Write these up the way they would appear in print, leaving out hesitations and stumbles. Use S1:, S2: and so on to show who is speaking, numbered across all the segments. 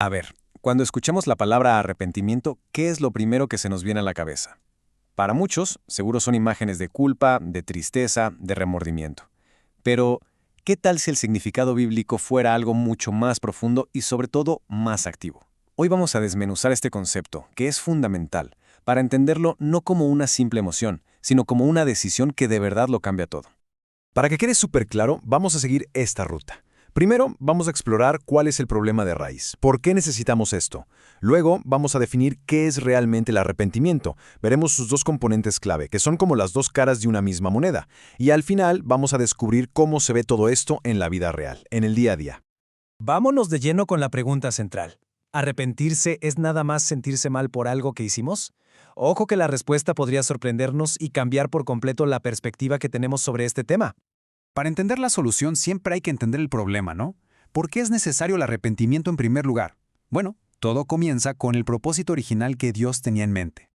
S1: A ver, cuando escuchamos la palabra arrepentimiento, ¿qué es lo primero que se nos viene a la cabeza? Para muchos, seguro son imágenes de culpa, de tristeza, de remordimiento. Pero, ¿qué tal si el significado bíblico fuera algo mucho más profundo y sobre todo más activo? Hoy vamos a desmenuzar este concepto, que es fundamental, para entenderlo no como una simple emoción, sino como una decisión que de verdad lo cambia todo.
S2: Para que quede súper claro, vamos a seguir esta ruta. Primero, vamos a explorar cuál es el problema de raíz. ¿Por qué necesitamos esto? Luego, vamos a definir qué es realmente el arrepentimiento. Veremos sus dos componentes clave, que son como las dos caras de una misma moneda. Y al final, vamos a descubrir cómo se ve todo esto en la vida real, en el día a día.
S3: Vámonos de lleno con la pregunta central. ¿Arrepentirse es nada más sentirse mal por algo que hicimos? Ojo que la respuesta podría sorprendernos y cambiar por completo la perspectiva que tenemos sobre este tema.
S4: Para entender la solución siempre hay que entender el problema, ¿no? ¿Por qué es necesario el arrepentimiento en primer lugar? Bueno, todo comienza con el propósito original que Dios tenía en mente.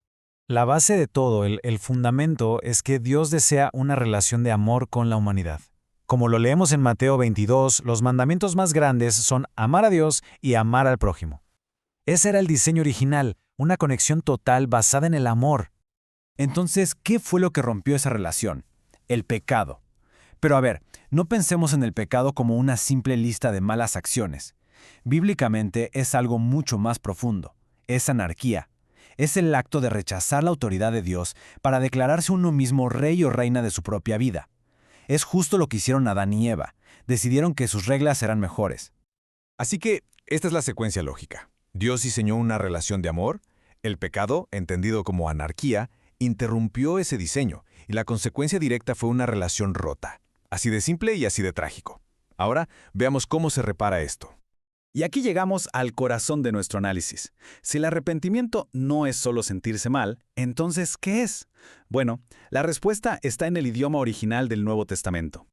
S5: La base de todo, el fundamento, es que Dios desea una relación de amor con la humanidad. Como lo leemos en Mateo 22, los mandamientos más grandes son amar a Dios y amar al prójimo. Ese era el diseño original, una conexión total basada en el amor.
S6: Entonces, ¿qué fue lo que rompió esa relación? El pecado. Pero a ver, no pensemos en el pecado como una simple lista de malas acciones. Bíblicamente es algo mucho más profundo. Es anarquía. Es el acto de rechazar la autoridad de Dios para declararse uno mismo rey o reina de su propia vida. Es justo lo que hicieron Adán y Eva. Decidieron que sus reglas eran mejores.
S2: Así que, esta es la secuencia lógica. Dios diseñó una relación de amor, el pecado, entendido como anarquía, interrumpió ese diseño, y la consecuencia directa fue una relación rota. Así de simple y así de trágico. Ahora, veamos cómo se repara esto.
S6: Y aquí llegamos al corazón de nuestro análisis. Si el arrepentimiento no es solo sentirse mal, entonces, ¿qué es? Bueno, la respuesta está en el idioma original del Nuevo Testamento.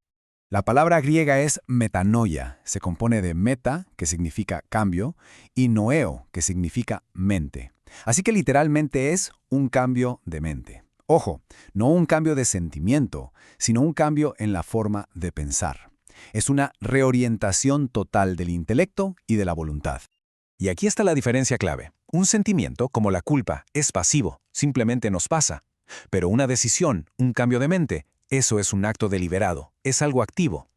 S4: La palabra griega es metanoia. Se compone de meta, que significa cambio, y noeo, que significa mente. Así que literalmente es un cambio de mente. Ojo, no un cambio de sentimiento, sino un cambio en la forma de pensar. Es una reorientación total del intelecto y de la voluntad.
S1: Y aquí está la diferencia clave. Un sentimiento, como la culpa, es pasivo, simplemente nos pasa. Pero una decisión, un cambio de mente, eso es un acto deliberado, es algo activo.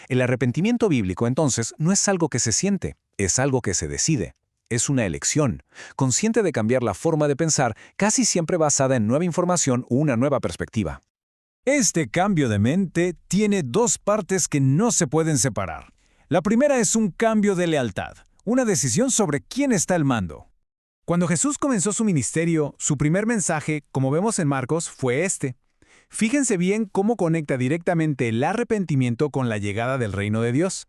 S1: El arrepentimiento bíblico, entonces, no es algo que se siente, es algo que se decide. Es una elección, consciente de cambiar la forma de pensar, casi siempre basada en nueva información o una nueva perspectiva.
S3: Este cambio de mente tiene dos partes que no se pueden separar. La primera es un cambio de lealtad, una decisión sobre quién está al mando. Cuando Jesús comenzó su ministerio, su primer mensaje, como vemos en Marcos, fue este. Fíjense bien cómo conecta directamente el arrepentimiento con la llegada del reino de Dios.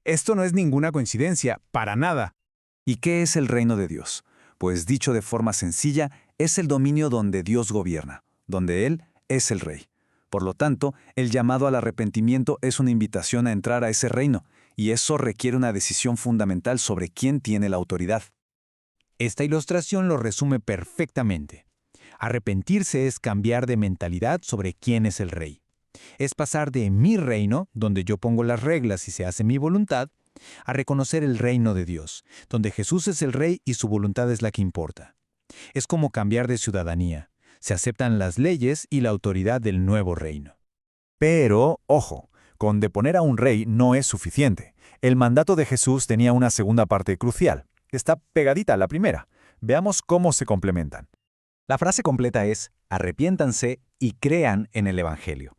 S3: Esto no es ninguna coincidencia, para nada.
S1: ¿Y qué es el reino de Dios? Pues dicho de forma sencilla, es el dominio donde Dios gobierna, donde Él es el rey. Por lo tanto, el llamado al arrepentimiento es una invitación a entrar a ese reino, y eso requiere una decisión fundamental sobre quién tiene la autoridad.
S3: Esta ilustración lo resume perfectamente. Arrepentirse es cambiar de mentalidad sobre quién es el rey. Es pasar de mi reino, donde yo pongo las reglas y se hace mi voluntad, a reconocer el reino de Dios, donde Jesús es el rey y su voluntad es la que importa. Es como cambiar de ciudadanía. Se aceptan las leyes y la autoridad del nuevo reino.
S5: Pero, ojo, con deponer a un rey no es suficiente. El mandato de Jesús tenía una segunda parte crucial. Está pegadita a la primera. Veamos cómo se complementan.
S1: La frase completa es, arrepiéntanse y crean en el Evangelio.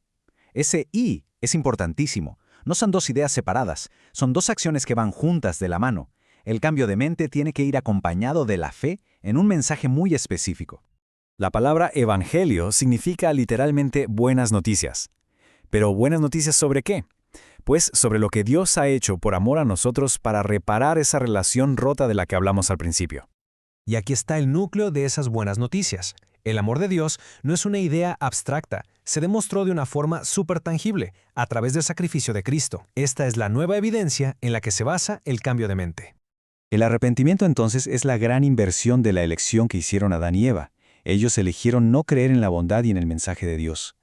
S1: Ese "y" es importantísimo. No son dos ideas separadas, son dos acciones que van juntas de la mano. El cambio de mente tiene que ir acompañado de la fe en un mensaje muy específico. La palabra evangelio significa literalmente buenas noticias. ¿Pero buenas noticias sobre qué? Pues sobre lo que Dios ha hecho por amor a nosotros para reparar esa relación rota de la que hablamos al principio.
S3: Y aquí está el núcleo de esas buenas noticias. El amor de Dios no es una idea abstracta, se demostró de una forma súper tangible, a través del sacrificio de Cristo. Esta es la nueva evidencia en la que se basa el cambio de mente.
S1: El arrepentimiento entonces es la gran inversión de la elección que hicieron Adán y Eva. Ellos eligieron no creer en la bondad y en el mensaje de Dios.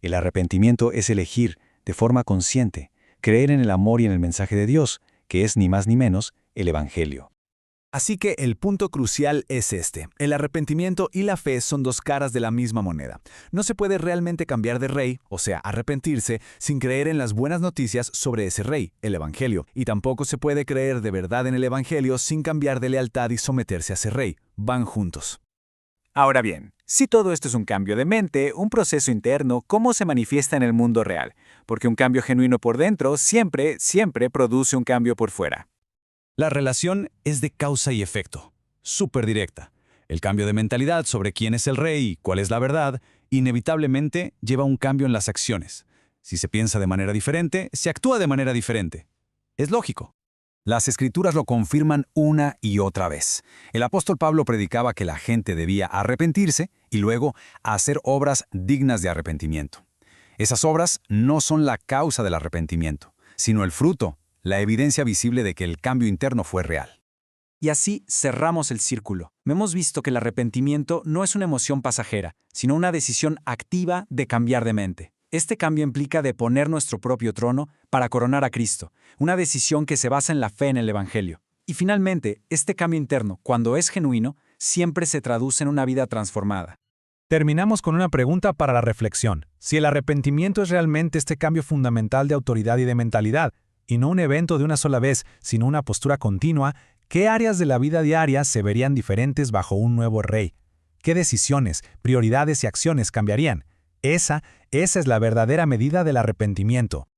S1: El arrepentimiento es elegir, de forma consciente, creer en el amor y en el mensaje de Dios, que es ni más ni menos el Evangelio.
S4: Así que el punto crucial es este. El arrepentimiento y la fe son dos caras de la misma moneda. No se puede realmente cambiar de rey, o sea, arrepentirse, sin creer en las buenas noticias sobre ese rey, el Evangelio. Y tampoco se puede creer de verdad en el Evangelio sin cambiar de lealtad y someterse a ese rey. Van juntos.
S5: Ahora bien, si todo esto es un cambio de mente, un proceso interno, ¿cómo se manifiesta en el mundo real? Porque un cambio genuino por dentro siempre produce un cambio por fuera.
S7: La relación es de causa y efecto, súper directa. El cambio de mentalidad sobre quién es el rey y cuál es la verdad, inevitablemente lleva a un cambio en las acciones. Si se piensa de manera diferente, se actúa de manera diferente. Es lógico.
S1: Las Escrituras lo confirman una y otra vez. El apóstol Pablo predicaba que la gente debía arrepentirse y luego hacer obras dignas de arrepentimiento. Esas obras no son la causa del arrepentimiento, sino el fruto, la evidencia visible de que el cambio interno fue real.
S5: Y así cerramos el círculo. Hemos visto que el arrepentimiento no es una emoción pasajera, sino una decisión activa de cambiar de mente. Este cambio implica de poner nuestro propio trono para coronar a Cristo, una decisión que se basa en la fe en el Evangelio. Y finalmente, este cambio interno, cuando es genuino, siempre se traduce en una vida transformada.
S3: Terminamos con una pregunta para la reflexión. Si el arrepentimiento es realmente este cambio fundamental de autoridad y de mentalidad, y no un evento de una sola vez, sino una postura continua, ¿qué áreas de la vida diaria se verían diferentes bajo un nuevo rey? ¿Qué decisiones, prioridades y acciones cambiarían? Esa es la verdadera medida del arrepentimiento.